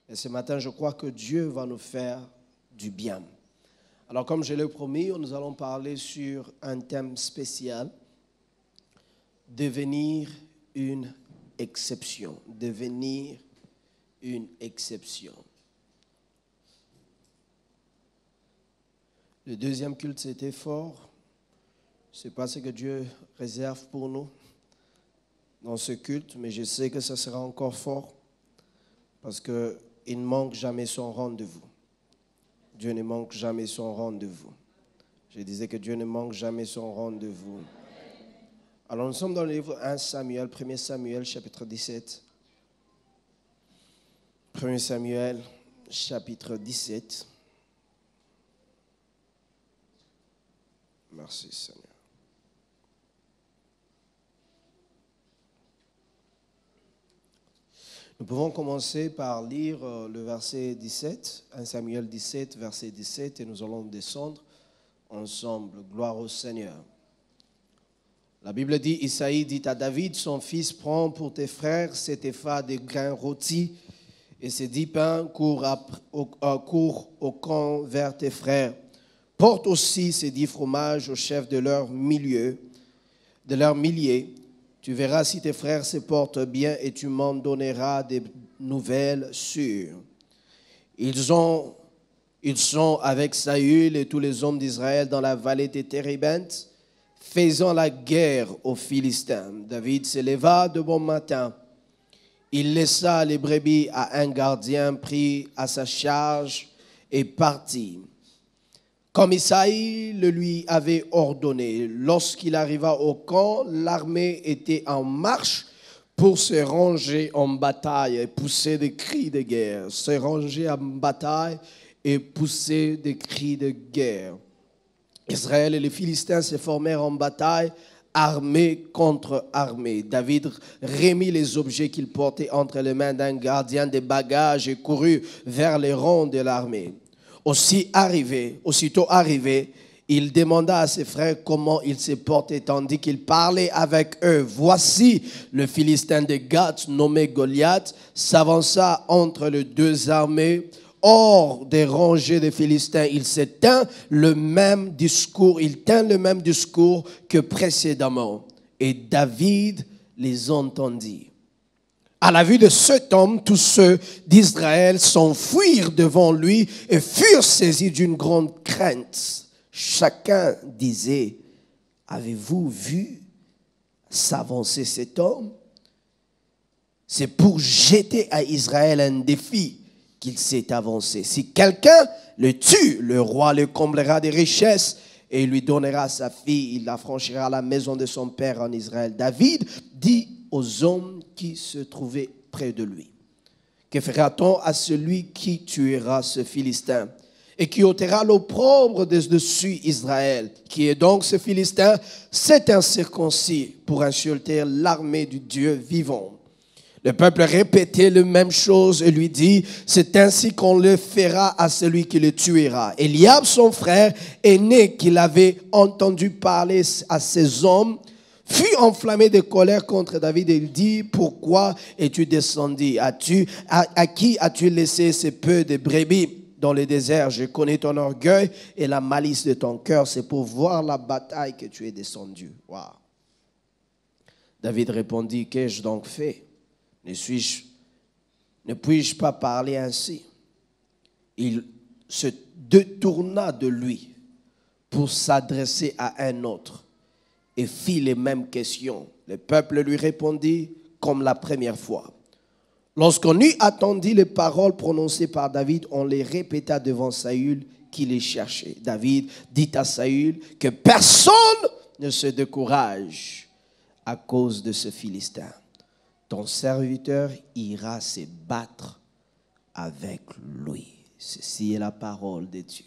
Et ce matin, je crois que Dieu va nous faire du bien. Alors, comme je l'ai promis, nous allons parler sur un thème spécial, devenir une exception. Devenir une exception. Le deuxième culte, c'était fort. Je ne sais pas ce que Dieu réserve pour nous dans ce culte, mais je sais que ça sera encore fort parce qu'il ne manque jamais son rendez-vous. Dieu ne manque jamais son rendez-vous. Je disais que Dieu ne manque jamais son rendez-vous. Alors nous sommes dans le livre 1 Samuel, 1 Samuel, chapitre 17. 1 Samuel, chapitre 17. Merci Seigneur. Nous pouvons commencer par lire le verset 17, 1 Samuel 17, verset 17, et nous allons descendre ensemble. Gloire au Seigneur. La Bible dit, Isaïe dit à David, son fils, prends pour tes frères cet épha de grains rôtis et ces 10 pains, cours au camp vers tes frères. Porte aussi ces 10 fromages au chef de leur milliers. Tu verras si tes frères se portent bien et tu m'en donneras des nouvelles sûres. Ils sont avec Saül et tous les hommes d'Israël dans la vallée des Térébintes, faisant la guerre aux Philistins. David se leva de bon matin. Il laissa les brebis à un gardien pris à sa charge et partit. Comme Isaïe le lui avait ordonné, lorsqu'il arriva au camp, l'armée était en marche pour se ranger en bataille et pousser des cris de guerre. Se ranger en bataille et pousser des cris de guerre. Israël et les Philistins se formèrent en bataille, armée contre armée. David remit les objets qu'il portait entre les mains d'un gardien des bagages et courut vers les rangs de l'armée. Aussitôt arrivé, il demanda à ses frères comment ils se portaient, tandis qu'il parlait avec eux. Voici, le Philistin de Gath, nommé Goliath, s'avança entre les deux armées. Hors des rangées des Philistins, il tint le même discours que précédemment. Et David les entendit. À la vue de cet homme, tous ceux d'Israël s'enfuirent devant lui et furent saisis d'une grande crainte. Chacun disait, avez-vous vu s'avancer cet homme? C'est pour jeter à Israël un défi qu'il s'est avancé. Si quelqu'un le tue, le roi le comblera des richesses et il lui donnera sa fille. Il affranchira la maison de son père en Israël. David dit aux hommes qui se trouvaient près de lui, que fera-t-on à celui qui tuera ce Philistin et qui ôtera l'opprobre de dessus Israël? Qui est donc ce Philistin? C'est incirconcis pour insulter l'armée du Dieu vivant. Le peuple répétait la même chose et lui dit, c'est ainsi qu'on le fera à celui qui le tuera. Eliab, son frère aîné, qu'il avait entendu parler à ces hommes, fut enflammé de colère contre David et il dit, pourquoi es-tu descendu? À qui as-tu laissé ces peu de brebis dans le désert? Je connais ton orgueil et la malice de ton cœur. C'est pour voir la bataille que tu es descendu. Wow. David répondit, qu'ai-je donc fait? Ne puis-je pas parler ainsi? Il se détourna de lui pour s'adresser à un autre et fit les mêmes questions. Le peuple lui répondit comme la première fois. Lorsqu'on eut attendu les paroles prononcées par David, on les répéta devant Saül qui les cherchait. David dit à Saül que personne ne se décourage à cause de ce Philistin. Ton serviteur ira se battre avec lui. Ceci est la parole de Dieu.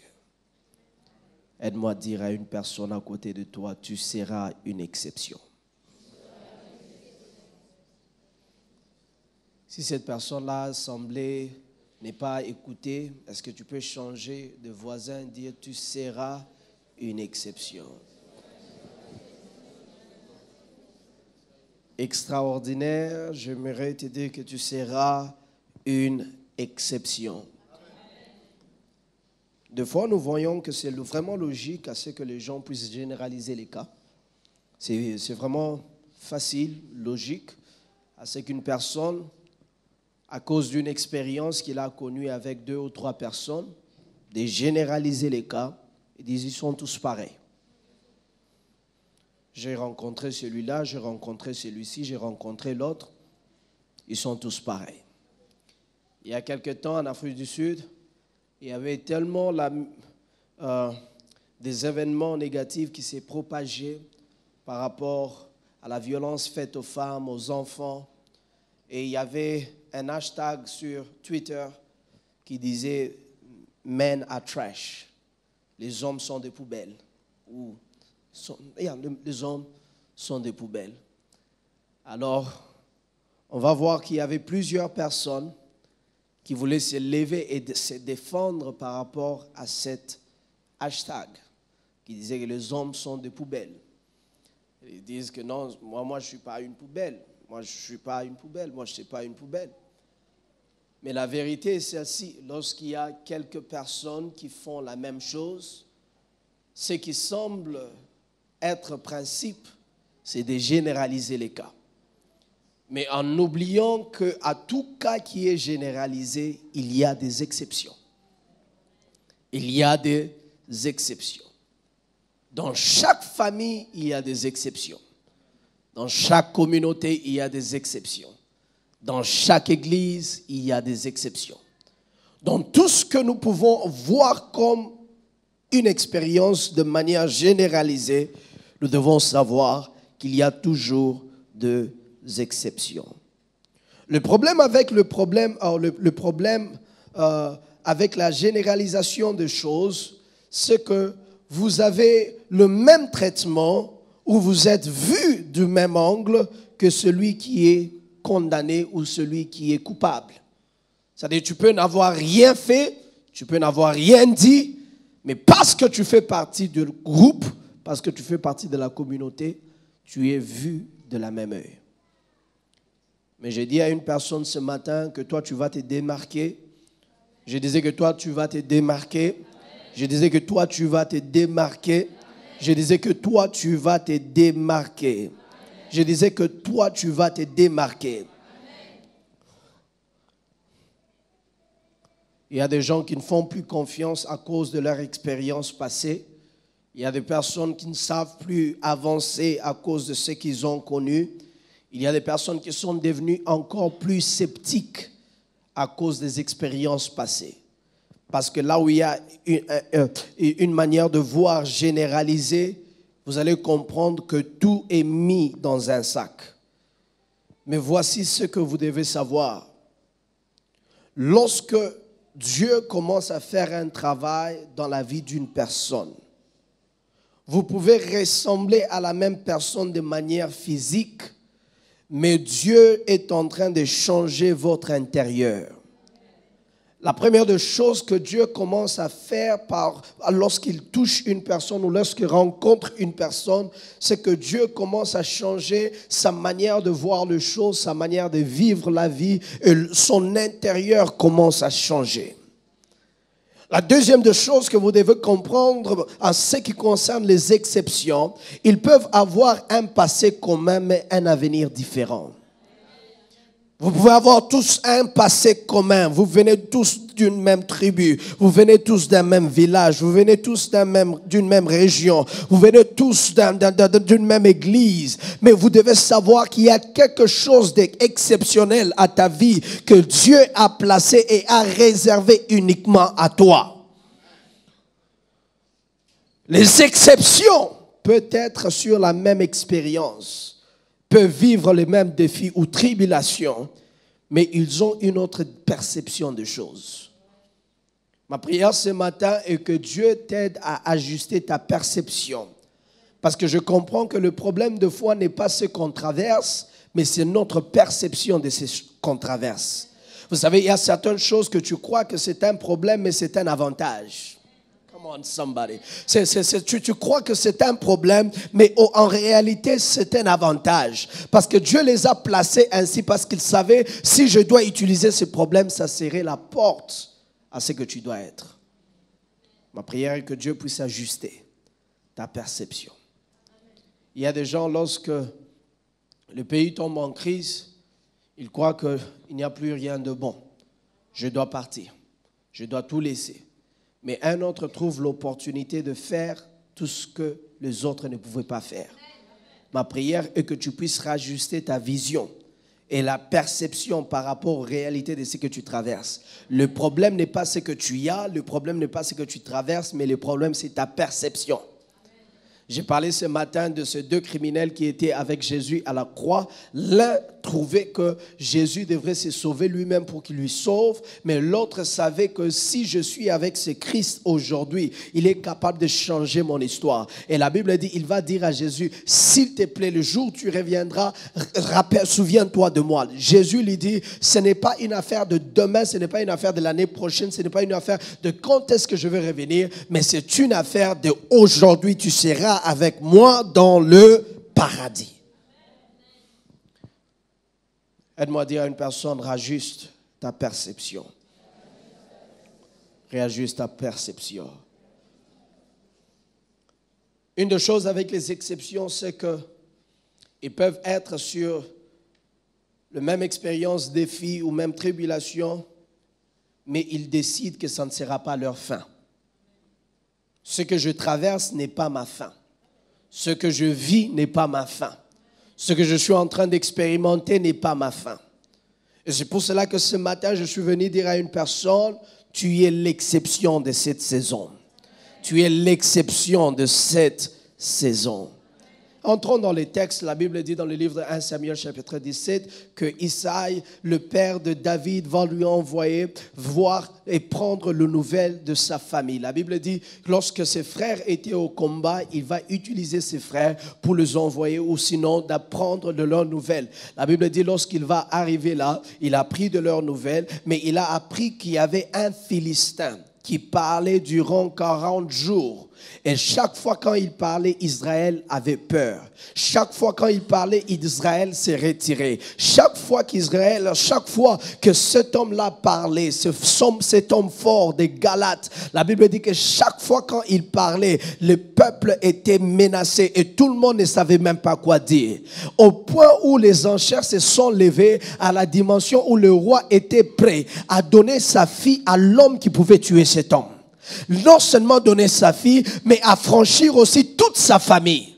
Aide-moi à dire à une personne à côté de toi, tu seras une exception. Si cette personne-là semblait ne pas écouter, est-ce que tu peux changer de voisin et dire tu seras une exception? Extraordinaire, j'aimerais te dire que tu seras une exception. Des fois, nous voyons que c'est vraiment logique à ce que les gens puissent généraliser les cas. C'est vraiment facile, logique, à ce qu'une personne, à cause d'une expérience qu'il a connue avec 2 ou 3 personnes, de généraliser les cas et dire ils sont tous pareils. J'ai rencontré celui-là, j'ai rencontré celui-ci, j'ai rencontré l'autre. Ils sont tous pareils. Il y a quelque temps, en Afrique du Sud, il y avait tellement des événements négatifs qui s'est propagés par rapport à la violence faite aux femmes, aux enfants. Et il y avait un hashtag sur Twitter qui disait « Men are trash ». Les hommes sont des poubelles. Ou les hommes sont des poubelles. Alors, on va voir qu'il y avait plusieurs personnes qui voulaient se lever et se défendre par rapport à cet hashtag qui disait que les hommes sont des poubelles. Ils disent que non, moi je ne suis pas une poubelle. Moi, je ne suis pas une poubelle. Moi, je ne suis pas une poubelle. Mais la vérité est celle-ci. Lorsqu'il y a quelques personnes qui font la même chose, ce qui semble être principe, c'est de généraliser les cas. Mais en oubliant qu'à tout cas qui est généralisé, il y a des exceptions. Il y a des exceptions. Dans chaque famille, il y a des exceptions. Dans chaque communauté, il y a des exceptions. Dans chaque église, il y a des exceptions. Dans tout ce que nous pouvons voir comme une expérience de manière généralisée, nous devons savoir qu'il y a toujours des exceptions. Le problème avec avec la généralisation des choses, c'est que vous avez le même traitement où vous êtes vu du même angle que celui qui est condamné ou celui qui est coupable. C'est-à-dire, tu peux n'avoir rien fait, tu peux n'avoir rien dit, mais parce que tu fais partie du groupe, parce que tu fais partie de la communauté, tu es vu de la même œil. Mais j'ai dit à une personne ce matin que toi, tu vas te démarquer. Je disais que toi, tu vas te démarquer. Je disais que toi, tu vas te démarquer. Je disais que toi, tu vas te démarquer. Je disais que toi, tu vas te démarquer. Il y a des gens qui ne font plus confiance à cause de leur expérience passée. Il y a des personnes qui ne savent plus avancer à cause de ce qu'ils ont connu. Il y a des personnes qui sont devenues encore plus sceptiques à cause des expériences passées. Parce que là où il y a une manière de voir généralisée, vous allez comprendre que tout est mis dans un sac. Mais voici ce que vous devez savoir. Lorsque Dieu commence à faire un travail dans la vie d'une personne, vous pouvez ressembler à la même personne de manière physique, mais Dieu est en train de changer votre intérieur. La première des choses que Dieu commence à faire lorsqu'il touche une personne ou lorsqu'il rencontre une personne, c'est que Dieu commence à changer sa manière de voir les choses, sa manière de vivre la vie, et son intérieur commence à changer. La deuxième des choses que vous devez comprendre en ce qui concerne les exceptions, ils peuvent avoir un passé commun mais un avenir différent. Vous pouvez avoir tous un passé commun. Vous venez tous d'une même tribu. Vous venez tous d'un même village. Vous venez tous d'une même région. Vous venez tous d'une même église. Mais vous devez savoir qu'il y a quelque chose d'exceptionnel à ta vie que Dieu a placé et a réservé uniquement à toi. Les exceptions peuvent être sur la même expérience, peuvent vivre les mêmes défis ou tribulations, mais ils ont une autre perception des choses. Ma prière ce matin est que Dieu t'aide à ajuster ta perception. Parce que je comprends que le problème de foi n'est pas ce qu'on traverse, mais c'est notre perception de ce qu'on traverse. Vous savez, il y a certaines choses que tu crois que c'est un problème, mais c'est un avantage. Come on, somebody. Tu crois que c'est un problème, mais en réalité, c'est un avantage. Parce que Dieu les a placés ainsi, parce qu'il savait, si je dois utiliser ce problème, ça serait la porte à ce que tu dois être. Ma prière est que Dieu puisse ajuster ta perception. Il y a des gens, lorsque le pays tombe en crise, ils croient qu'il n'y a plus rien de bon. Je dois partir. Je dois tout laisser. Mais un autre trouve l'opportunité de faire tout ce que les autres ne pouvaient pas faire. Ma prière est que tu puisses rajuster ta vision et la perception par rapport aux réalités de ce que tu traverses. Le problème n'est pas ce que tu as, le problème n'est pas ce que tu traverses, mais le problème c'est ta perception. J'ai parlé ce matin de ces deux criminels qui étaient avec Jésus à la croix. L'un trouvait que Jésus devrait se sauver lui-même pour qu'il lui sauve, mais l'autre savait que si je suis avec ce Christ aujourd'hui, il est capable de changer mon histoire. Et la Bible dit, il va dire à Jésus, s'il te plaît, le jour où tu reviendras, souviens-toi de moi. Jésus lui dit, ce n'est pas une affaire de demain, ce n'est pas une affaire de l'année prochaine, ce n'est pas une affaire de quand est-ce que je vais revenir, mais c'est une affaire de aujourd'hui, tu seras avec moi dans le paradis. Aide-moi à dire à une personne, rajuste ta perception. Réajuste ta perception. Une des choses avec les exceptions, c'est qu'ils peuvent être sur la même expérience, défi ou même tribulation, mais ils décident que ça ne sera pas leur fin. Ce que je traverse n'est pas ma fin. Ce que je vis n'est pas ma fin. Ce que je suis en train d'expérimenter n'est pas ma fin. Et c'est pour cela que ce matin, je suis venu dire à une personne, tu es l'exception de cette saison. Tu es l'exception de cette saison. Entrons dans les textes. La Bible dit dans le livre de 1 Samuel chapitre 17 que Isaïe, le père de David, va lui envoyer voir et prendre le nouvelle de sa famille. La Bible dit que lorsque ses frères étaient au combat, il va utiliser ses frères pour les envoyer ou sinon d'apprendre de leurs nouvelles. La Bible dit lorsqu'il va arriver là, il a pris de leurs nouvelles, mais il a appris qu'il y avait un Philistin qui parlait durant 40 jours. Et chaque fois quand il parlait, Israël avait peur. Chaque fois quand il parlait, Israël s'est retiré. Chaque fois que cet homme-là parlait, cet homme fort des Galates, la Bible dit que chaque fois quand il parlait, le peuple était menacé et tout le monde ne savait même pas quoi dire. Au point où les enchères se sont levées à la dimension où le roi était prêt à donner sa fille à l'homme qui pouvait tuer cet homme. Non seulement donner sa fille, mais affranchir aussi toute sa famille.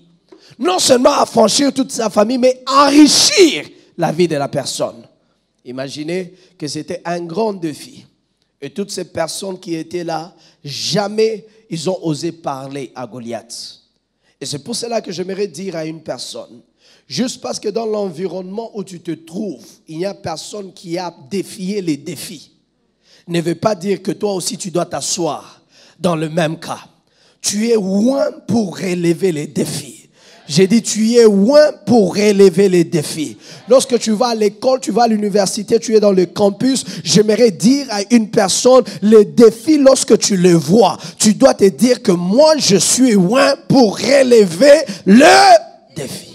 Non seulement affranchir toute sa famille, mais enrichir la vie de la personne. Imaginez que c'était un grand défi. Et toutes ces personnes qui étaient là, jamais ils ont osé parler à Goliath. Et c'est pour cela que j'aimerais dire à une personne, juste parce que dans l'environnement où tu te trouves, il n'y a personne qui a défié les défis, ne veut pas dire que toi aussi tu dois t'asseoir dans le même cas. Tu es loin pour relever les défis. J'ai dit, tu es loin pour relever les défis. Lorsque tu vas à l'école, tu vas à l'université, tu es dans le campus, j'aimerais dire à une personne, les défis, lorsque tu les vois, tu dois te dire que moi, je suis loin pour relever le défi.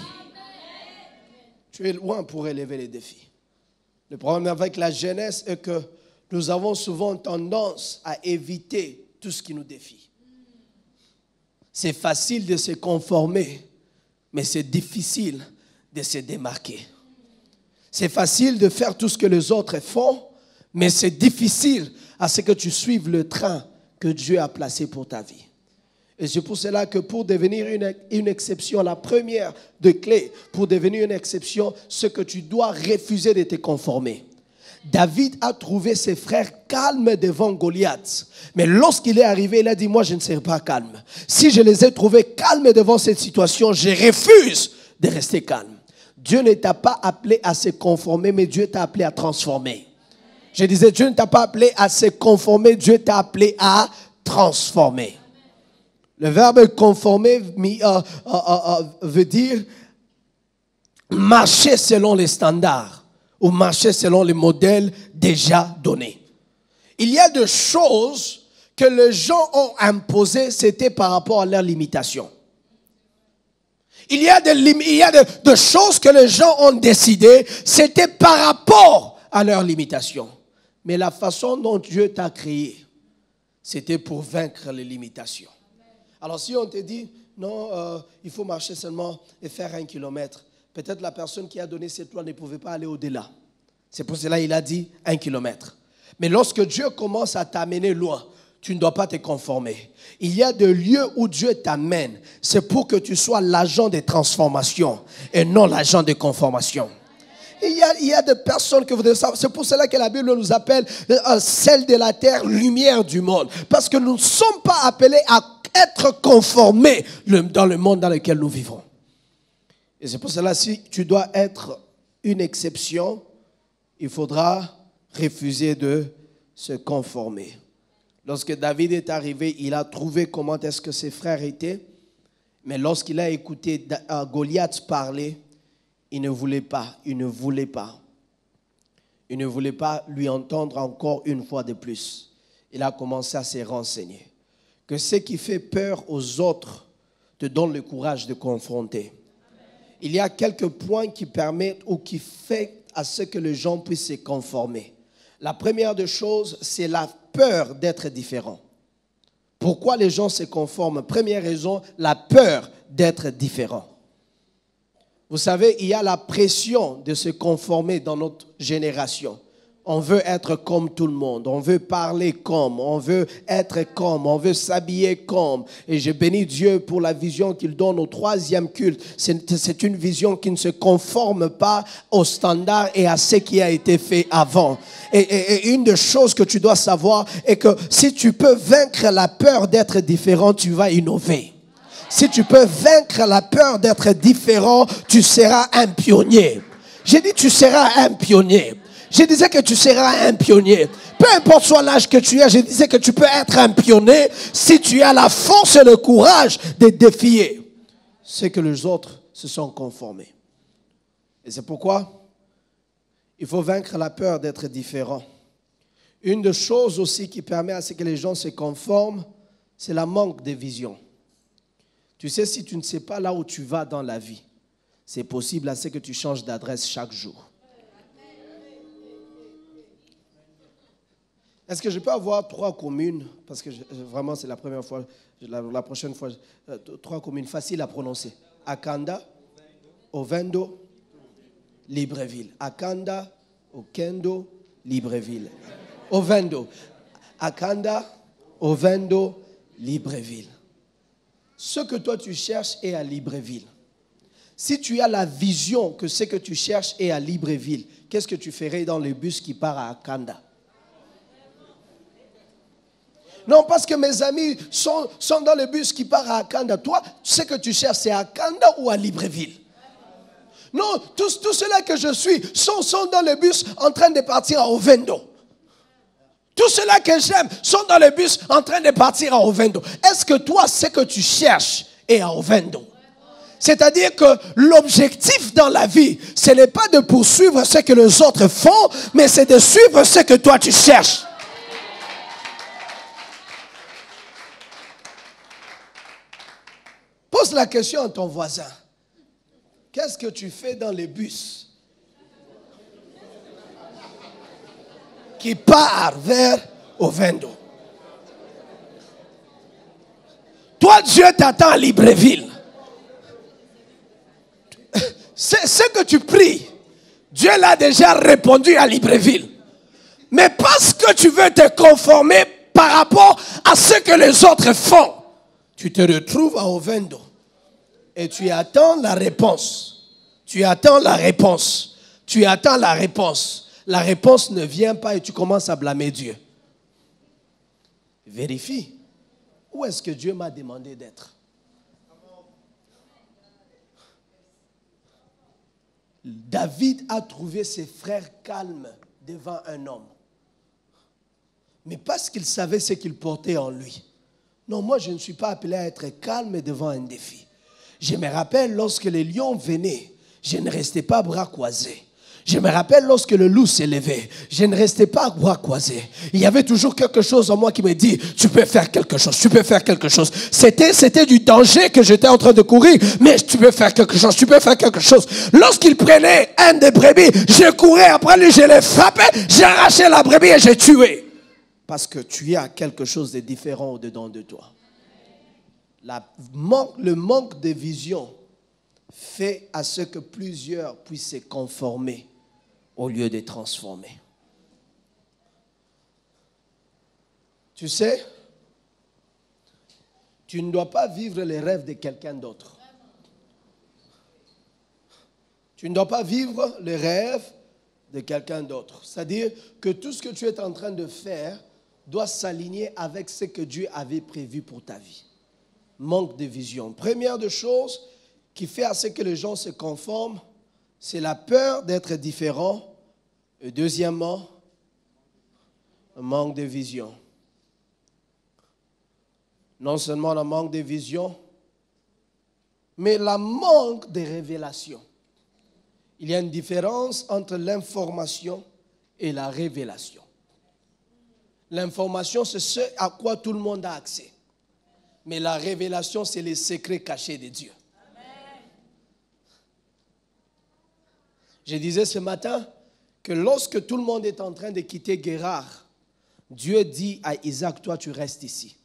Tu es loin pour relever les défis. Le problème avec la jeunesse est que nous avons souvent tendance à éviter tout ce qui nous défie. C'est facile de se conformer, mais c'est difficile de se démarquer. C'est facile de faire tout ce que les autres font, mais c'est difficile à ce que tu suives le train que Dieu a placé pour ta vie. Et c'est pour cela que pour devenir une exception, la première de clé pour devenir une exception, c'est que tu dois refuser de te conformer. David a trouvé ses frères calmes devant Goliath. Mais lorsqu'il est arrivé, il a dit, moi je ne serai pas calme. Si je les ai trouvés calmes devant cette situation, je refuse de rester calme. Dieu ne t'a pas appelé à se conformer, mais Dieu t'a appelé à transformer. Je disais, Dieu ne t'a pas appelé à se conformer, Dieu t'a appelé à transformer. Le verbe conformer veut dire marcher selon les standards ou marcher selon les modèles déjà donnés. Il y a des choses que les gens ont imposées, c'était par rapport à leurs limitations. Il y a des choses que les gens ont décidées, c'était par rapport à leurs limitations. Mais la façon dont Dieu t'a créé, c'était pour vaincre les limitations. Alors si on te dit, non, il faut marcher seulement et faire 1 kilomètre, peut-être la personne qui a donné cette loi ne pouvait pas aller au-delà. C'est pour cela qu'il a dit 1 kilomètre. Mais lorsque Dieu commence à t'amener loin, tu ne dois pas te conformer. Il y a des lieux où Dieu t'amène. C'est pour que tu sois l'agent de transformation et non l'agent de conformation. Il y a des personnes que vous devez savoir. C'est pour cela que la Bible nous appelle sel de la terre, lumière du monde. Parce que nous ne sommes pas appelés à être conformés dans le monde dans lequel nous vivons. Et c'est pour cela, si tu dois être une exception, il faudra refuser de se conformer. Lorsque David est arrivé, il a trouvé comment est-ce que ses frères étaient. Mais lorsqu'il a écouté Goliath parler, il ne voulait pas lui entendre encore une fois de plus. Il a commencé à se renseigner. Que ce qui fait peur aux autres te donne le courage de confronter. Il y a quelques points qui permettent ou qui font à ce que les gens puissent se conformer. La première des choses, c'est la peur d'être différent. Pourquoi les gens se conforment? Première raison, la peur d'être différent. Vous savez, il y a la pression de se conformer dans notre génération. On veut être comme tout le monde, on veut parler comme, on veut être comme, on veut s'habiller comme. Et je bénis Dieu pour la vision qu'il donne au 3e culte. C'est une vision qui ne se conforme pas aux standards et à ce qui a été fait avant. Et une des choses que tu dois savoir est que si tu peux vaincre la peur d'être différent, tu vas innover. Si tu peux vaincre la peur d'être différent, tu seras un pionnier. J'ai dit tu seras un pionnier. Je disais que tu seras un pionnier. Peu importe soit l'âge que tu as, je disais que tu peux être un pionnier si tu as la force et le courage de défier ce que les autres se sont conformés. Et c'est pourquoi il faut vaincre la peur d'être différent. Une des choses aussi qui permet à ce que les gens se conforment, c'est le manque de vision. Tu sais, si tu ne sais pas là où tu vas dans la vie, c'est possible à ce que tu changes d'adresse chaque jour. Est-ce que je peux avoir 3 communes? Parce que vraiment, c'est la première fois, la prochaine fois, 3 communes faciles à prononcer. Akanda, Ovendo, Libreville. Akanda, Okendo, Libreville. Ovendo. Akanda, Ovendo, Libreville. Ce que toi tu cherches est à Libreville. Si tu as la vision que ce que tu cherches est à Libreville, qu'est-ce que tu ferais dans le bus qui part à Akanda? Non, parce que mes amis sont dans le bus qui part à Akanda. Toi, ce que tu cherches, c'est à Akanda ou à Libreville? Non, tous ceux-là que je suis sont dans le bus en train de partir à Ovendo. Tous ceux-là que j'aime sont dans le bus en train de partir à Ovendo. Est-ce que toi, ce que tu cherches est à Ovendo? C'est-à-dire que l'objectif dans la vie, ce n'est pas de poursuivre ce que les autres font, mais c'est de suivre ce que toi tu cherches. Pose la question à ton voisin. Qu'est-ce que tu fais dans les bus qui part vers Ovendo? Toi, Dieu t'attend à Libreville. C'est ce que tu pries. Dieu l'a déjà répondu à Libreville. Mais parce que tu veux te conformer par rapport à ce que les autres font, tu te retrouves à Ovendo. Et tu attends la réponse. Tu attends la réponse. Tu attends la réponse. La réponse ne vient pas et tu commences à blâmer Dieu. Vérifie. Où est-ce que Dieu m'a demandé d'être? David a trouvé ses frères calmes devant un homme. Mais parce qu'il savait ce qu'il portait en lui. Non, moi je ne suis pas appelé à être calme devant un défi. Je me rappelle lorsque les lions venaient, je ne restais pas bras croisés. Je me rappelle lorsque le loup s'est levé, je ne restais pas à bras croisés. Il y avait toujours quelque chose en moi qui me dit, tu peux faire quelque chose, tu peux faire quelque chose. C'était du danger que j'étais en train de courir, mais tu peux faire quelque chose, tu peux faire quelque chose. Lorsqu'il prenait un des brebis, je courais après lui, je l'ai frappé, j'ai arraché la brebis et j'ai tué. Parce que tu as quelque chose de différent au-dedans de toi. Le manque de vision fait à ce que plusieurs puissent se conformer au lieu de transformer. Tu sais, tu ne dois pas vivre les rêves de quelqu'un d'autre. Tu ne dois pas vivre les rêves de quelqu'un d'autre. C'est-à-dire que tout ce que tu es en train de faire doit s'aligner avec ce que Dieu avait prévu pour ta vie. Manque de vision. Première des choses qui fait à ce que les gens se conforment, c'est la peur d'être différent. Et deuxièmement, un manque de vision. Non seulement le manque de vision, mais le manque de révélation. Il y a une différence entre l'information et la révélation. L'information, c'est ce à quoi tout le monde a accès. Mais la révélation, c'est les secrets cachés de Dieu. Amen. Je disais ce matin que lorsque tout le monde est en train de quitter Guérard, Dieu dit à Isaac, toi tu restes ici.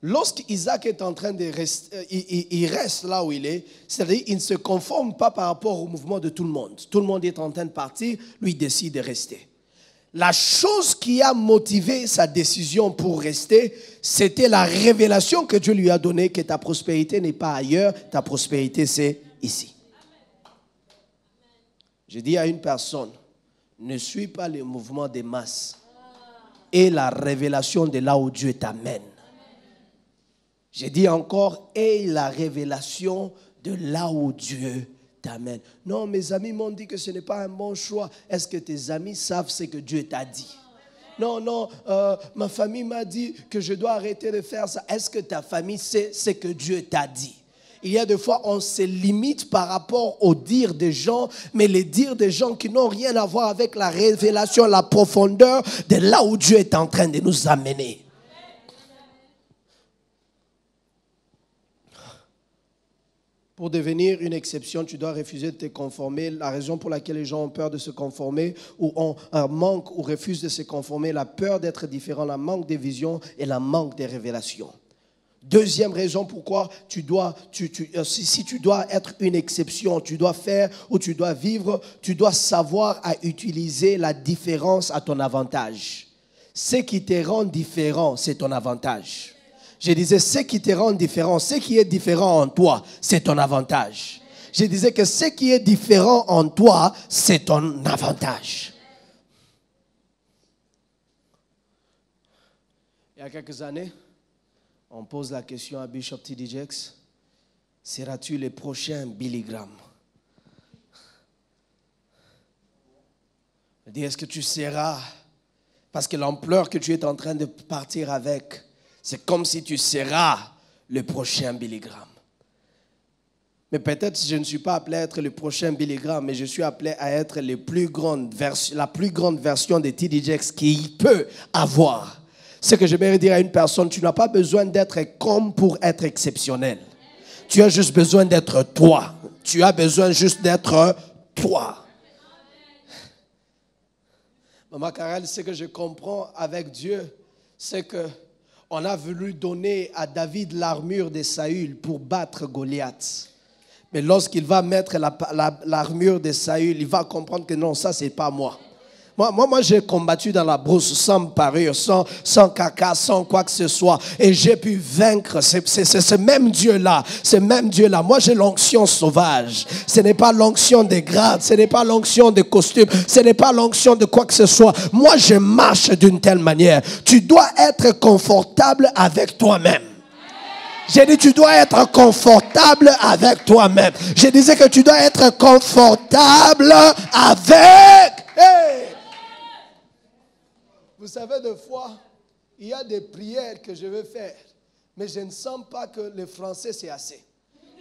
Lorsqu'Isaac est en train de rester, il reste là où il est, c'est-à-dire il ne se conforme pas par rapport au mouvement de tout le monde. Tout le monde est en train de partir, lui il décide de rester. La chose qui a motivé sa décision pour rester, c'était la révélation que Dieu lui a donnée, que ta prospérité n'est pas ailleurs, ta prospérité c'est ici. Je dis à une personne, ne suis pas le mouvement des masses et la révélation de là où Dieu t'amène. Je dis encore, aie la révélation de là où Dieu t'amène. Non, mes amis m'ont dit que ce n'est pas un bon choix. Est-ce que tes amis savent ce que Dieu t'a dit? Non, ma famille m'a dit que je dois arrêter de faire ça. Est-ce que ta famille sait ce que Dieu t'a dit? Il y a des fois, on se limite par rapport aux dires des gens, mais les dires des gens qui n'ont rien à voir avec la révélation, la profondeur de là où Dieu est en train de nous amener. Pour devenir une exception, tu dois refuser de te conformer. La raison pour laquelle les gens ont peur de se conformer ou ont un manque ou refusent de se conformer, la peur d'être différent, la manque de vision et la manque de révélation. Deuxième raison pourquoi si tu dois être une exception, tu dois faire ou tu dois vivre, tu dois savoir à utiliser la différence à ton avantage. Ce qui te rend différent, c'est ton avantage. Je disais, ce qui te rend différent, ce qui est différent en toi, c'est ton avantage. Je disais que ce qui est différent en toi, c'est ton avantage. Il y a quelques années, on pose la question à Bishop T.D. Jakes, seras-tu le prochain Billy Graham? Il dit, est-ce que tu seras, parce que l'ampleur que tu es en train de partir avec, c'est comme si tu seras le prochain Billy Graham. Mais peut-être je ne suis pas appelé à être le prochain Billy Graham, mais je suis appelé à être la plus grande version de T.D. Jakes qu'il peut avoir. Ce que je vais dire à une personne, tu n'as pas besoin d'être comme pour être exceptionnel. Tu as juste besoin d'être toi. Tu as besoin juste d'être toi. Maman Carole, ce que je comprends avec Dieu, c'est que on a voulu donner à David l'armure de Saül pour battre Goliath. Mais lorsqu'il va mettre l'armure de Saül, il va comprendre que non, ça, c'est pas moi. Moi, j'ai combattu dans la brousse sans parure, sans caca, sans quoi que ce soit. Et j'ai pu vaincre. C'est ce même Dieu-là. Ce même Dieu-là. Moi, j'ai l'onction sauvage. Ce n'est pas l'onction des grades. Ce n'est pas l'onction de costume. Ce n'est pas l'onction de quoi que ce soit. Moi, je marche d'une telle manière. Tu dois être confortable avec toi-même. J'ai dit, tu dois être confortable avec toi-même. Je disais que tu dois être confortable avec... Hey! Vous savez, des fois, il y a des prières que je veux faire, mais je ne sens pas que le français, c'est assez.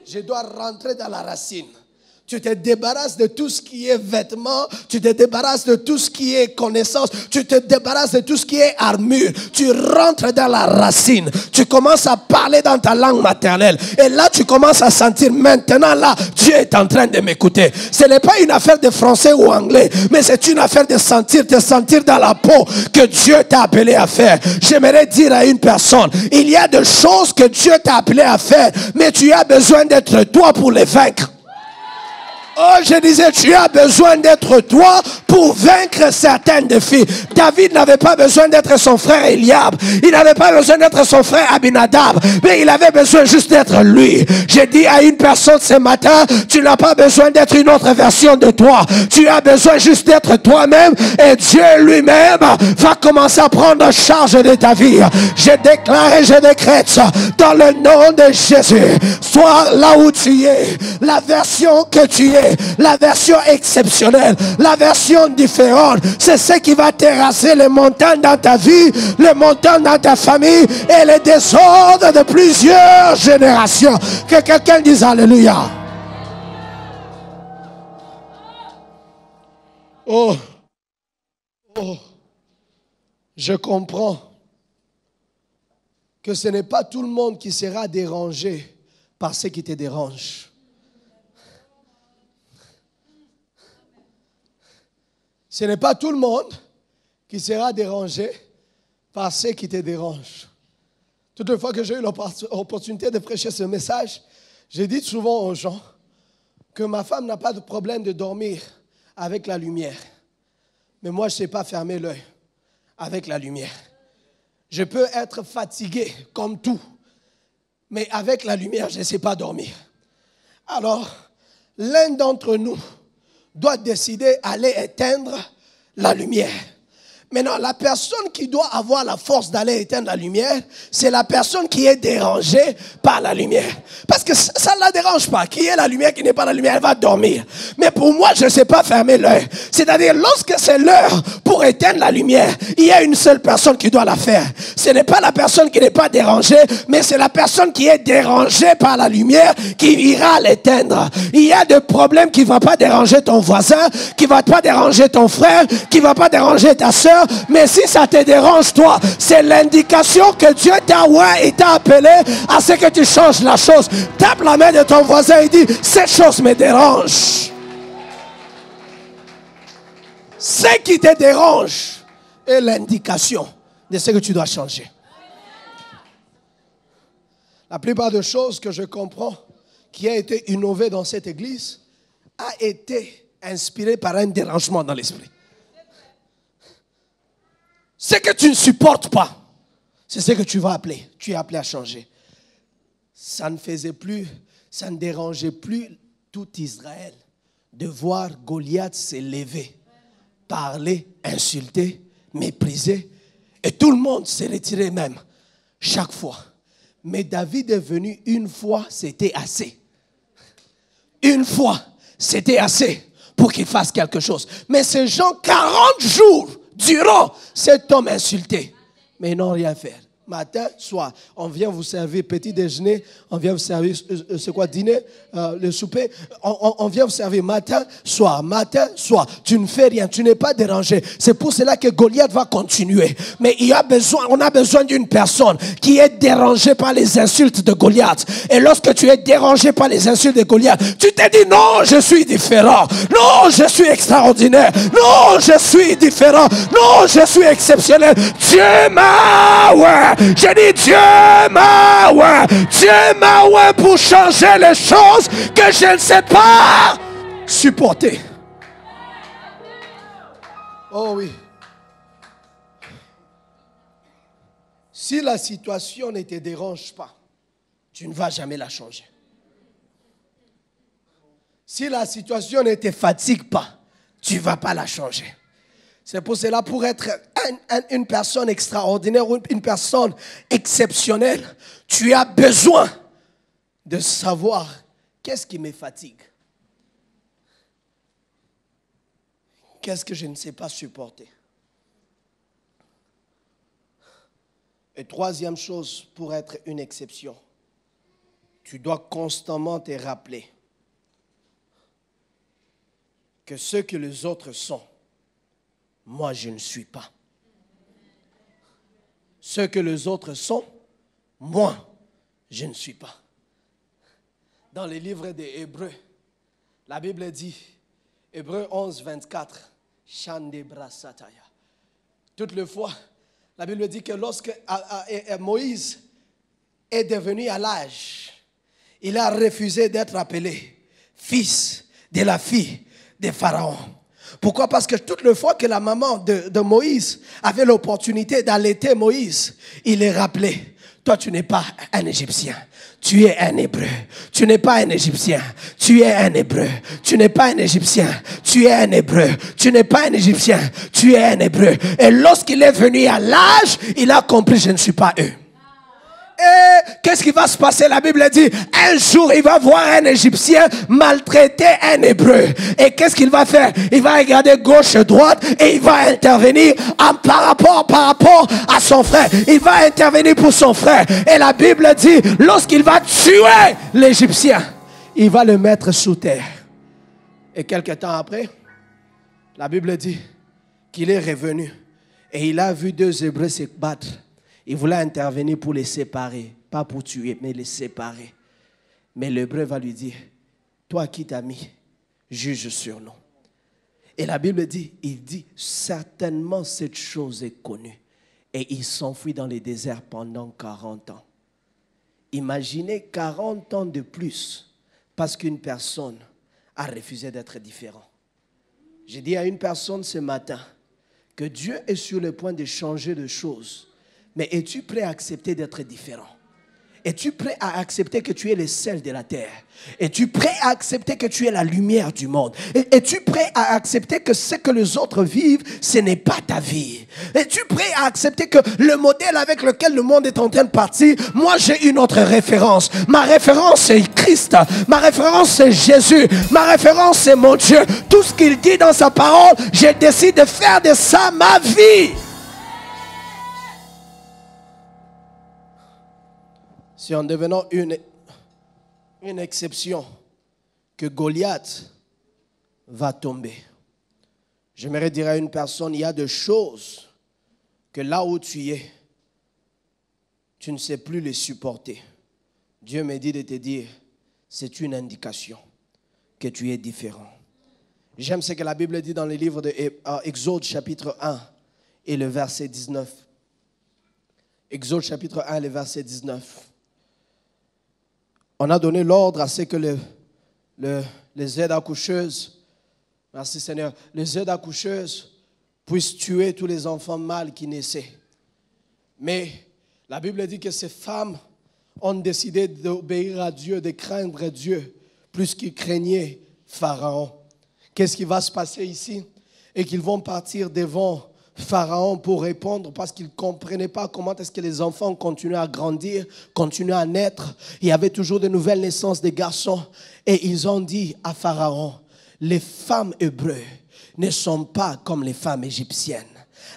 Je dois rentrer dans la racine. Tu te débarrasses de tout ce qui est vêtements, tu te débarrasses de tout ce qui est connaissance, tu te débarrasses de tout ce qui est armure. Tu rentres dans la racine, tu commences à parler dans ta langue maternelle. Et là, tu commences à sentir maintenant, là, Dieu est en train de m'écouter. Ce n'est pas une affaire de français ou anglais, mais c'est une affaire de sentir, dans la peau que Dieu t'a appelé à faire. J'aimerais dire à une personne, il y a des choses que Dieu t'a appelé à faire, mais tu as besoin d'être toi pour les vaincre. Oh, je disais, tu as besoin d'être toi pour vaincre certains défis. David n'avait pas besoin d'être son frère Eliab. Il n'avait pas besoin d'être son frère Abinadab. Mais il avait besoin juste d'être lui. J'ai dit à une personne ce matin, tu n'as pas besoin d'être une autre version de toi. Tu as besoin juste d'être toi-même. Et Dieu lui-même va commencer à prendre charge de ta vie. Je déclare et je décrète dans le nom de Jésus. Sois là où tu es. La version que tu es. La version exceptionnelle, la version différente, c'est ce qui va terrasser les montagnes dans ta vie, les montagnes dans ta famille et les désordres de plusieurs générations. Que quelqu'un dise Alléluia. Oh, je comprends que ce n'est pas tout le monde qui sera dérangé par ce qui te dérange. Ce n'est pas tout le monde qui sera dérangé par ce qui te dérange. Toutes les fois que j'ai eu l'opportunité de prêcher ce message, j'ai dit souvent aux gens que ma femme n'a pas de problème de dormir avec la lumière. Mais moi, je ne sais pas fermer l'œil avec la lumière. Je peux être fatigué comme tout, mais avec la lumière, je ne sais pas dormir. Alors, l'un d'entre nous doit décider d'aller éteindre la lumière. Maintenant, la personne qui doit avoir la force d'aller éteindre la lumière, c'est la personne qui est dérangée par la lumière. Parce que ça ne la dérange pas. Qui est la lumière, qui n'est pas la lumière, elle va dormir. Mais pour moi, je ne sais pas fermer l'œil. C'est-à-dire, lorsque c'est l'heure pour éteindre la lumière, il y a une seule personne qui doit la faire. Ce n'est pas la personne qui n'est pas dérangée, mais c'est la personne qui est dérangée par la lumière qui ira l'éteindre. Il y a des problèmes qui ne vont pas déranger ton voisin, qui ne vont pas déranger ton frère, qui ne vont pas déranger ta soeur. Mais si ça te dérange, toi, c'est l'indication que Dieu t'a appelé à ce que tu changes la chose. Tape la main de ton voisin et dis, cette chose me dérange. Ce qui te dérange est l'indication de ce que tu dois changer. La plupart des choses que je comprends qui a été innové dans cette église a été inspiré par un dérangement dans l'esprit. Ce que tu ne supportes pas, c'est ce que tu vas appeler. Tu es appelé à changer. Ça ne dérangeait plus tout Israël de voir Goliath s'élever, parler, insulter, mépriser. Et tout le monde s'est retiré même, chaque fois. Mais David est venu une fois, c'était assez. Une fois, c'était assez pour qu'il fasse quelque chose. Mais ces gens, 40 jours, durant cet homme insulté, mais ils n'ont rien fait. Matin, soir, on vient vous servir petit déjeuner, on vient vous servir, c'est quoi, dîner, le souper, on vient vous servir matin, soir, tu ne fais rien, tu n'es pas dérangé. C'est pour cela que Goliath va continuer. Mais on a besoin d'une personne qui est dérangée par les insultes de Goliath. Et lorsque tu es dérangé par les insultes de Goliath, tu te dis non, je suis différent, non, je suis extraordinaire, non, je suis différent, non, je suis exceptionnel. Dieu m'a, ouais. Je dis Dieu m'a pour changer les choses que je ne sais pas supporter. Oh oui. Si la situation ne te dérange pas, tu ne vas jamais la changer. Si la situation ne te fatigue pas, tu ne vas pas la changer. C'est pour cela, pour être une personne extraordinaire ou une personne exceptionnelle, tu as besoin de savoir qu'est-ce qui me fatigue. Qu'est-ce que je ne sais pas supporter. Et troisième chose, pour être une exception, tu dois constamment te rappeler que ce que les autres sont, moi je ne suis pas. Ce que les autres sont, moi je ne suis pas. Dans le livre des Hébreux, la Bible dit, Hébreux 11, 24, toutes les fois, la Bible dit que lorsque Moïse est devenu à l'âge, il a refusé d'être appelé fils de la fille de Pharaon. Pourquoi? Parce que toutes les fois que la maman de Moïse avait l'opportunité d'allaiter Moïse, il est rappelé, toi tu n'es pas un Égyptien, tu es un Hébreu. Tu n'es pas un Égyptien, tu es un Hébreu. Tu n'es pas un Égyptien, tu es un Hébreu. Tu n'es pas un Égyptien, tu es un Hébreu. Et lorsqu'il est venu à l'âge, il a compris, je ne suis pas eux. Et qu'est-ce qui va se passer? La Bible dit, un jour il va voir un Égyptien maltraiter un Hébreu. Et qu'est-ce qu'il va faire? Il va regarder gauche et droite et il va intervenir par rapport à son frère. Il va intervenir pour son frère. Et la Bible dit, lorsqu'il va tuer l'Égyptien, il va le mettre sous terre. Et quelque temps après, la Bible dit qu'il est revenu et il a vu deux Hébreux se battre. Il voulait intervenir pour les séparer. Pas pour tuer, mais les séparer. Mais l'Hébreu va lui dire, toi qui t'as mis, juge sur nous. Et la Bible dit, il dit, certainement cette chose est connue. Et il s'enfuit dans les déserts pendant 40 ans. Imaginez 40 ans de plus parce qu'une personne a refusé d'être différent. J'ai dit à une personne ce matin que Dieu est sur le point de changer de choses. Mais es-tu prêt à accepter d'être différent? Es-tu prêt à accepter que tu es le sel de la terre? Es-tu prêt à accepter que tu es la lumière du monde? Es-tu prêt à accepter que ce que les autres vivent, ce n'est pas ta vie? Es-tu prêt à accepter que le modèle avec lequel le monde est en train de partir, moi j'ai une autre référence. Ma référence c'est Christ. Ma référence c'est Jésus. Ma référence c'est mon Dieu. Tout ce qu'il dit dans sa parole, je décide de faire de ça ma vie. C'est en devenant une exception que Goliath va tomber. J'aimerais dire à une personne, il y a des choses que là où tu es, tu ne sais plus les supporter. Dieu me dit de te dire, c'est une indication que tu es différent. J'aime ce que la Bible dit dans le livre d'Exode chapitre 1 et le verset 19. Exode chapitre 1 et le verset 19. On a donné l'ordre à ce que les aides-accoucheuses, merci Seigneur, les aides-accoucheuses puissent tuer tous les enfants mâles qui naissaient. Mais la Bible dit que ces femmes ont décidé d'obéir à Dieu, de craindre Dieu, plus qu'ils craignaient Pharaon. Qu'est-ce qui va se passer ici? Et qu'ils vont partir devant Pharaon pour répondre parce qu'il ne comprenait pas comment est-ce que les enfants continuaient à grandir, continuaient à naître. Il y avait toujours de nouvelles naissances de garçons. Et ils ont dit à Pharaon, les femmes hébreues ne sont pas comme les femmes égyptiennes.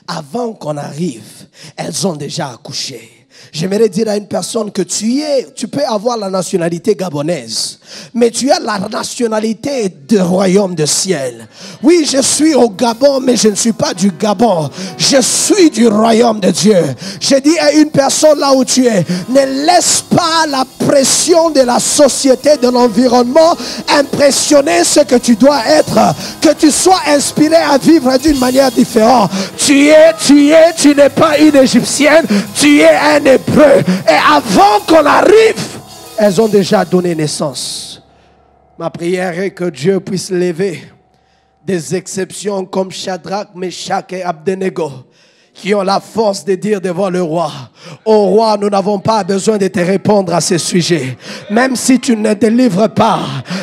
Avant qu'on arrive, elles ont déjà accouché. J'aimerais dire à une personne que tu peux avoir la nationalité gabonaise, mais tu as la nationalité du royaume de ciel. Oui, je suis au Gabon, mais je ne suis pas du Gabon. Je suis du royaume de Dieu. Je dis à une personne là où tu es, ne laisse pas la pression de la société, de l'environnement impressionner ce que tu dois être. Que tu sois inspiré à vivre d'une manière différente. Tu n'es pas une Égyptienne, tu es un Hébreu. Et avant qu'on arrive, elles ont déjà donné naissance. Ma prière est que Dieu puisse lever des exceptions comme Shadrach, Meshach et Abednego, qui ont la force de dire devant le roi, ô roi, nous n'avons pas besoin de te répondre à ce sujet. Même si tu ne délivres pas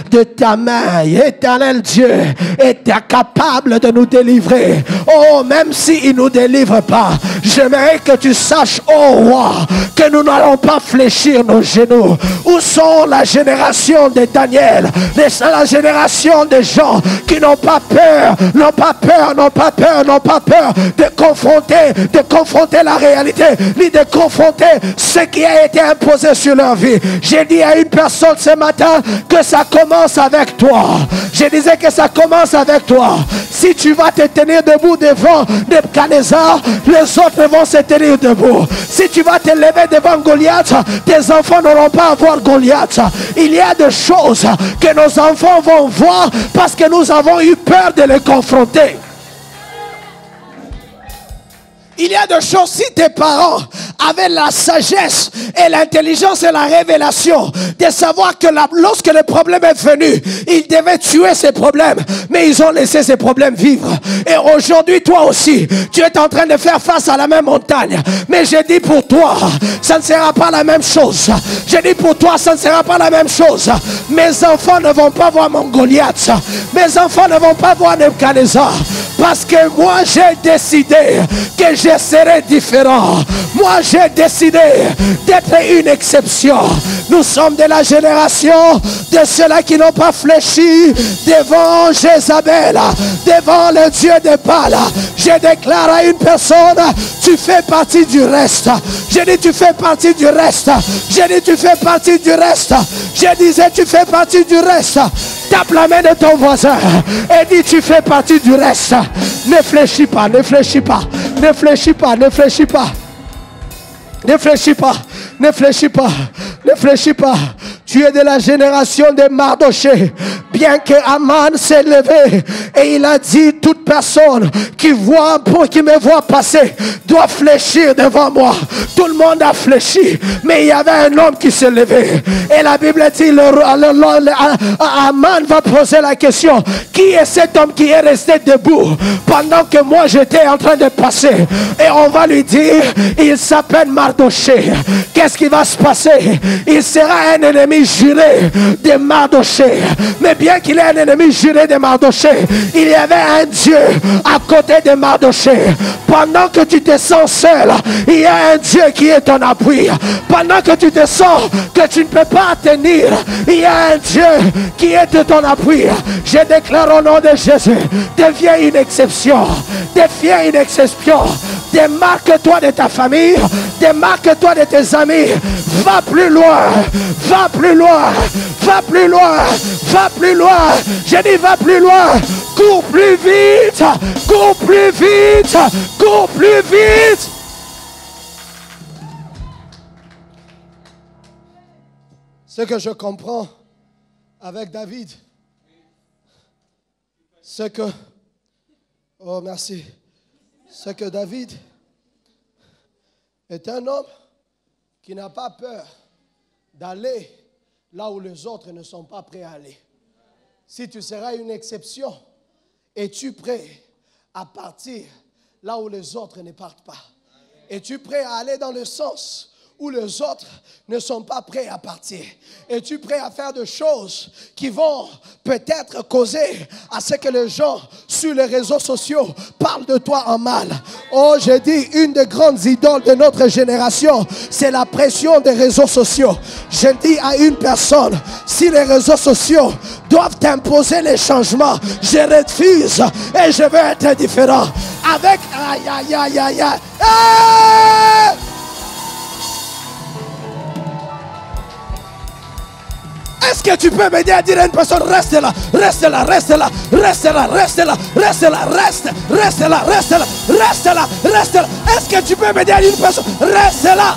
de ta main, éternel Dieu est capable de nous délivrer. Oh, même s'il ne nous délivre pas, j'aimerais que tu saches, ô roi, que nous n'allons pas fléchir nos genoux. Où Nous sommes la génération de Daniel, la génération des gens qui n'ont pas peur, n'ont pas peur, n'ont pas peur, n'ont pas peur de confronter la réalité, ni de confronter ce qui a été imposé sur leur vie. J'ai dit à une personne ce matin que ça commence avec toi. Je disais que ça commence avec toi. Si tu vas te tenir debout devant Nebuchadnezzar, les autres vont se tenir debout. Si tu vas te lever devant Goliath, tes enfants n'auront pas à voir Goliath. Il y a des choses que nos enfants vont voir parce que nous avons eu peur de les confronter. Il y a des choses, si tes parents avaient la sagesse et l'intelligence et la révélation de savoir que lorsque le problème est venu, ils devaient tuer ces problèmes, mais ils ont laissé ces problèmes vivre. Et aujourd'hui, toi aussi, tu es en train de faire face à la même montagne. Mais je dis pour toi, ça ne sera pas la même chose. Je dis pour toi, ça ne sera pas la même chose. Mes enfants ne vont pas voir mon Goliath. Mes enfants ne vont pas voir Nebuchadnezzar. Parce que moi, j'ai décidé que je serai différent. Moi, j'ai décidé d'être une exception. Nous sommes de la génération de ceux-là qui n'ont pas fléchi devant Jézabel, devant le Dieu de Baal. Je déclare à une personne, tu fais partie du reste. Je dis, tu fais partie du reste. Je dis, tu fais partie du reste. Je disais, tu fais partie du reste. Tape la main de ton voisin et dis, tu fais partie du reste. Ne fléchis pas, ne fléchis pas, ne fléchis pas, ne fléchis pas. Ne fléchis pas, ne fléchis pas, ne fléchis pas. Tu es de la génération de Mardoché. Bien que Aman s'est levé et il a dit, toute personne qui me voit passer doit fléchir devant moi. Tout le monde a fléchi, mais il y avait un homme qui s'est levé. Et la Bible dit, Aman va poser la question, qui est cet homme qui est resté debout pendant que moi j'étais en train de passer? Et on va lui dire, il s'appelle Mardoché. Qu'est-ce qui va se passer? Il sera un ennemi juré de Mardoché. Mais bien qu'il ait un ennemi juré de Mardoché, il y avait un Dieu à côté de Mardoché. Pendant que tu te sens seul, il y a un Dieu qui est ton appui. Pendant que tu te sens que tu ne peux pas tenir, il y a un Dieu qui est ton appui. Je déclare au nom de Jésus, deviens une exception. Deviens une exception. Démarque-toi de ta famille, démarque-toi de tes amis. Va plus loin, va plus loin, va plus loin, va plus loin. Je dis va plus loin. Cours plus vite, cours plus vite, cours plus vite. Ce que je comprends avec David, c'est que, oh merci, c'est que David est un homme qui n'a pas peur d'aller là où les autres ne sont pas prêts à aller. Si tu seras une exception, es-tu prêt à partir là où les autres ne partent pas? Es-tu prêt à aller dans le sens où les autres ne sont pas prêts à partir? Es-tu prêt à faire des choses qui vont peut-être causer à ce que les gens sur les réseaux sociaux parlent de toi en mal? Oh, j'ai dit, une des grandes idoles de notre génération, c'est la pression des réseaux sociaux. Je dis à une personne, si les réseaux sociaux doivent imposer les changements, je refuse et je veux être différent. Avec aïe aïe aïe aïe aïe. Hey! Est-ce que tu peux m'aider à dire à une personne, reste là, reste là, reste là, reste là, reste là, reste là, reste là, reste là, reste là, reste là. Est-ce que tu peux m'aider à dire à une personne, reste là?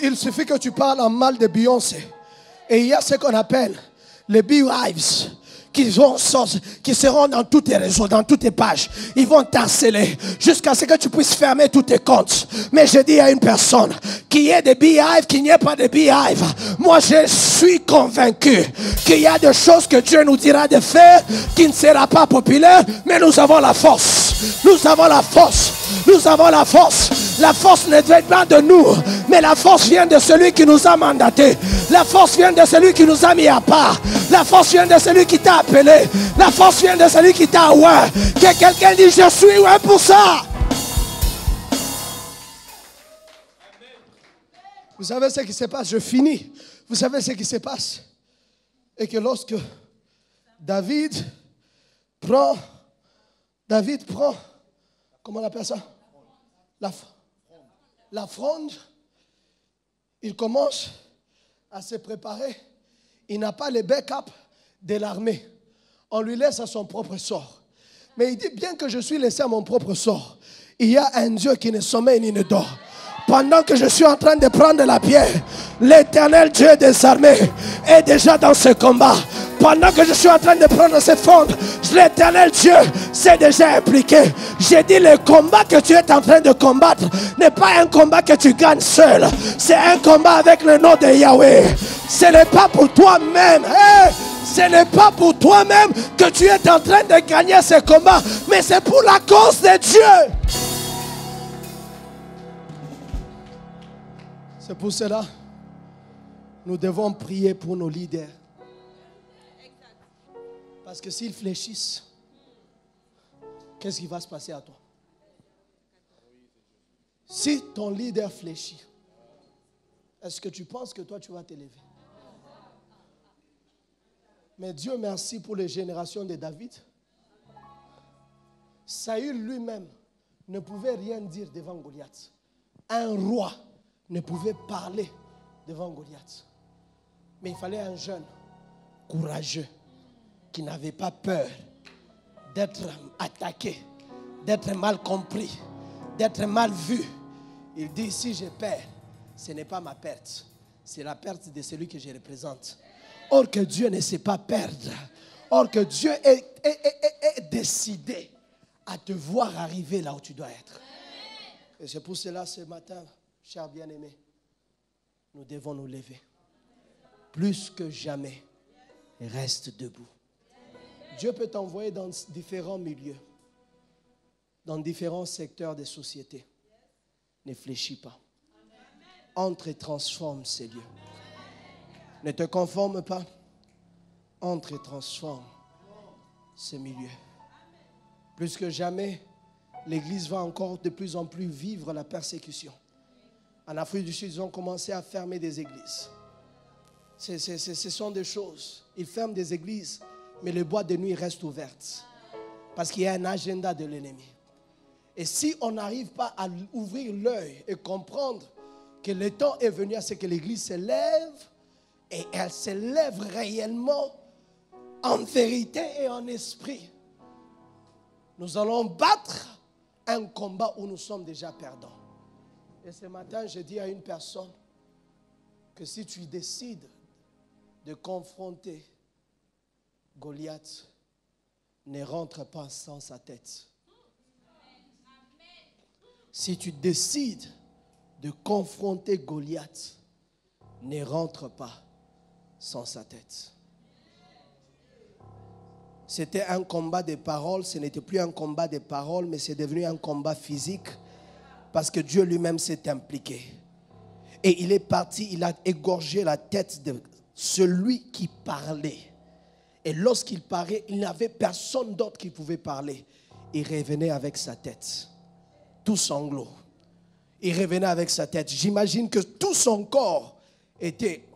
Il suffit que tu parles en mal de Beyoncé. Et il y a ce qu'on appelle les beehives qui seront dans tous tes réseaux, dans toutes tes pages. Ils vont t'harceler jusqu'à ce que tu puisses fermer tous tes comptes. Mais je dis à une personne, qu'il y ait des beehives, qu'il n'y ait pas de beehives, moi je suis convaincu qu'il y a des choses que Dieu nous dira de faire qui ne sera pas populaire, mais nous avons la force. Nous avons la force. Nous avons la force. La force ne vient pas de nous, mais la force vient de celui qui nous a mandatés. La force vient de celui qui nous a mis à part. La force vient de celui qui t'a appelé. La force vient de celui qui t'a oué. Que quelqu'un dit, je suis oué pour ça. Vous savez ce qui se passe? Je finis. Vous savez ce qui se passe? Et que lorsque David prend, comment on appelle ça? La fronde. Il commence à se préparer. Il n'a pas le backup de l'armée. On lui laisse à son propre sort. Mais il dit, bien que je suis laissé à mon propre sort, il y a un Dieu qui ne sommeille ni ne dort. Pendant que je suis en train de prendre la pierre, l'Éternel Dieu des armées est déjà dans ce combat. Pendant que je suis en train de prendre cette fronde, l'Éternel Dieu s'est déjà impliqué. J'ai dit, le combat que tu es en train de combattre n'est pas un combat que tu gagnes seul. C'est un combat avec le nom de Yahweh. Ce n'est pas pour toi-même. Ce n'est pas pour toi-même que tu es en train de gagner ce combat, mais c'est pour la cause de Dieu. C'est pour cela que nous devons prier pour nos leaders. Parce que s'ils fléchissent, qu'est-ce qui va se passer à toi? Si ton leader fléchit, est-ce que tu penses que toi tu vas t'élever? Mais Dieu merci pour les générations de David. Saül lui-même ne pouvait rien dire devant Goliath. Un roi ne pouvait parler devant Goliath. Mais il fallait un jeune courageux qui n'avait pas peur d'être attaqué, d'être mal compris, d'être mal vu. Il dit, si je perds, ce n'est pas ma perte, c'est la perte de celui que je représente. Or que Dieu ne sait pas perdre. Or que Dieu est décidé à te voir arriver là où tu dois être. Et c'est pour cela ce matin, chers bien-aimés, nous devons nous lever. Plus que jamais, reste debout. Dieu peut t'envoyer dans différents milieux, dans différents secteurs des sociétés. Ne fléchis pas. Entre et transforme ces lieux. Ne te conforme pas. Entre et transforme ces milieux. Plus que jamais, l'Église va encore de plus en plus vivre la persécution. En Afrique du Sud, ils ont commencé à fermer des églises. Ce sont des choses. Ils ferment des églises, mais les boîtes de nuit restent ouvertes. Parce qu'il y a un agenda de l'ennemi. Et si on n'arrive pas à ouvrir l'œil et comprendre que le temps est venu à ce que l'Église se lève, et elle se lève réellement en vérité et en esprit, nous allons battre un combat où nous sommes déjà perdants. Et ce matin, je dis à une personne que si tu décides de confronter Goliath, ne rentre pas sans sa tête. Si tu décides de confronter Goliath, ne rentre pas sans sa tête. C'était un combat de paroles, ce n'était plus un combat de paroles, mais c'est devenu un combat physique parce que Dieu lui-même s'est impliqué. Et il est parti, il a égorgé la tête de celui qui parlait. Et lorsqu'il parlait, il n'y avait personne d'autre qui pouvait parler. Il revenait avec sa tête, tout sanglot. Il revenait avec sa tête. J'imagine que tout son corps était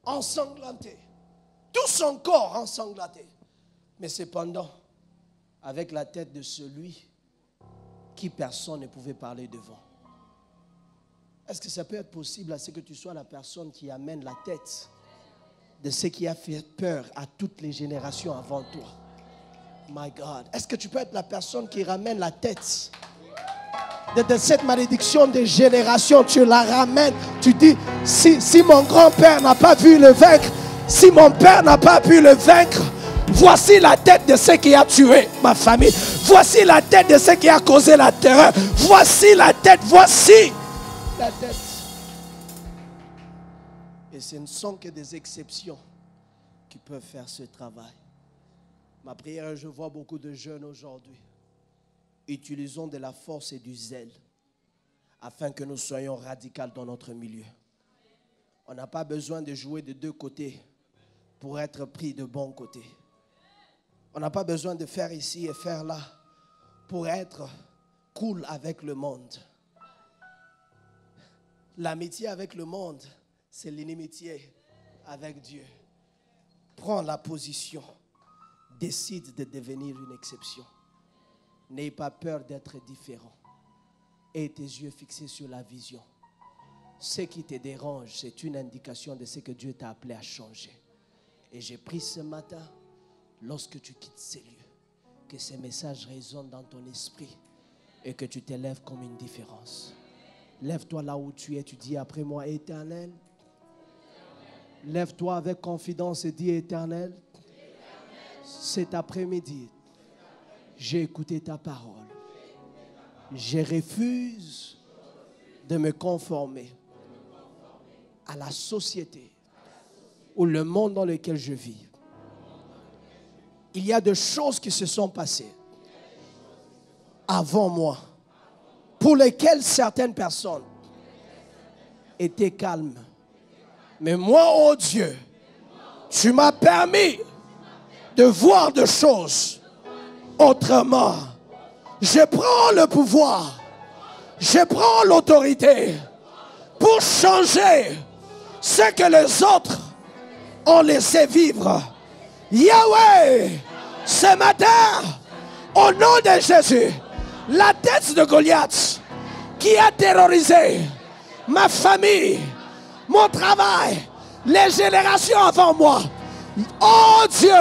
ensanglanté. Tout son corps ensanglanté. Mais cependant, avec la tête de celui qui personne ne pouvait parler devant. Est-ce que ça peut être possible à ce que tu sois la personne qui amène la tête de ce qui a fait peur à toutes les générations avant toi? My God. Est-ce que tu peux être la personne qui ramène la tête de cette malédiction des générations? Tu la ramènes. Tu dis, si mon grand-père n'a pas pu le vaincre, si mon père n'a pas pu le vaincre, voici la tête de ce qui a tué ma famille. Voici la tête de ce qui a causé la terreur. Voici la tête, voici la tête. Et ce ne sont que des exceptions qui peuvent faire ce travail. Ma prière, je vois beaucoup de jeunes aujourd'hui. Utilisons de la force et du zèle afin que nous soyons radicaux dans notre milieu. On n'a pas besoin de jouer de deux côtés pour être pris de bon côté. On n'a pas besoin de faire ici et faire là pour être cool avec le monde. L'amitié avec le monde, c'est l'inimitié avec Dieu. Prends la position. Décide de devenir une exception. N'aie pas peur d'être différent. Aie tes yeux fixés sur la vision. Ce qui te dérange, c'est une indication de ce que Dieu t'a appelé à changer. Et j'ai pris ce matin, lorsque tu quittes ces lieux, que ces messages résonnent dans ton esprit et que tu t'élèves comme une différence. Lève-toi là où tu es, tu dis après moi, Éternel. Lève-toi avec confidence et dis, Éternel, cet après-midi, j'ai écouté ta parole. Je refuse de me conformer à la société ou le monde dans lequel je vis. Il y a des choses qui se sont passées avant moi, pour lesquelles certaines personnes étaient calmes. Mais moi, oh Dieu, tu m'as permis de voir des choses autrement. Je prends le pouvoir, je prends l'autorité pour changer ce que les autres ont laissé vivre. Yahweh, ce matin, au nom de Jésus, la tête de Goliath qui a terrorisé ma famille, mon travail, les générations avant moi. Oh Dieu,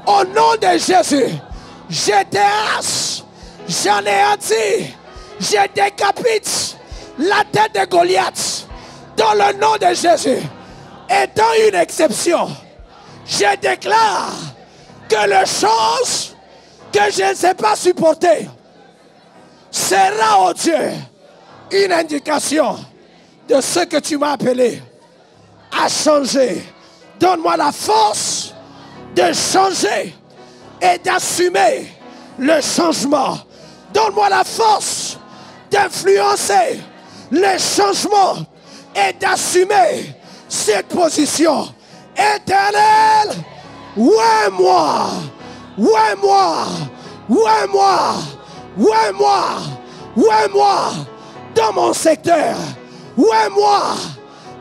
au nom de Jésus, je déhache, j'anéantis, je décapite la tête de Goliath dans le nom de Jésus. Étant une exception, je déclare que les choses que je ne sais pas supporter sera, oh Dieu, une indication de ce que tu m'as appelé à changer. Donne-moi la force de changer et d'assumer le changement. Donne-moi la force d'influencer le changement et d'assumer cette position. Éternel, ouais-moi, ouais-moi, ouais-moi, ouais-moi, ouais-moi dans mon secteur, ouais-moi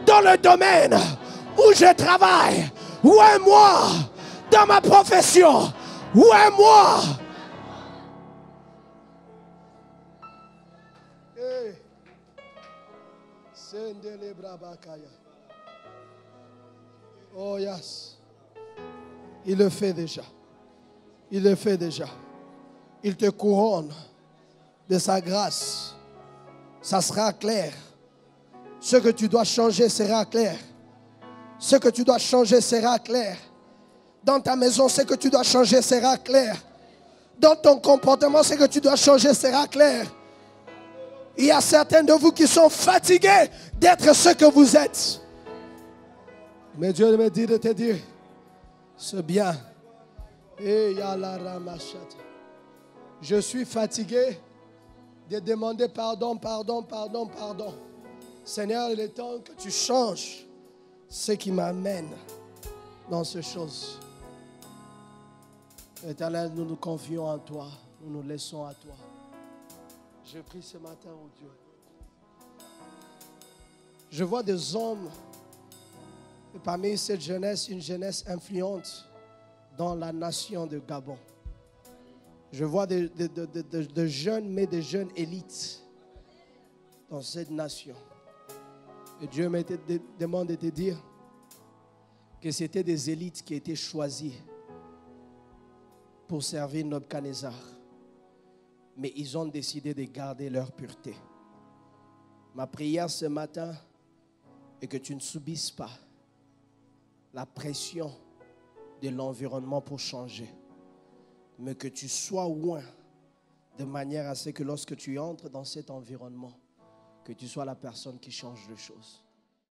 dans le domaine où je travaille, ouais-moi dans ma profession, ouais-moi. Oh yes. Il le fait déjà. Il le fait déjà. Il te couronne de sa grâce. Ça sera clair. Ce que tu dois changer sera clair. Ce que tu dois changer sera clair. Dans ta maison, ce que tu dois changer sera clair. Dans ton comportement, ce que tu dois changer sera clair. Il y a certains de vous qui sont fatigués d'être ce que vous êtes. Mais Dieu me dit de te dire, c'est bien. Je suis fatigué de demander pardon, pardon, pardon, pardon. Seigneur, il est temps que tu changes ce qui m'amène dans ces choses. Éternel, nous nous confions en toi. Nous nous laissons à toi. Je prie ce matin, oh Dieu. Je vois des hommes, et parmi cette jeunesse, une jeunesse influente dans la nation de Gabon. Je vois de jeunes, mais des jeunes élites dans cette nation. Et Dieu me demande de te dire que c'était des élites qui étaient choisies pour servir Nebuchadnezzar. Mais ils ont décidé de garder leur pureté. Ma prière ce matin est que tu ne subisses pas la pression de l'environnement pour changer, mais que tu sois loin de manière à ce que lorsque tu entres dans cet environnement, que tu sois la personne qui change les choses.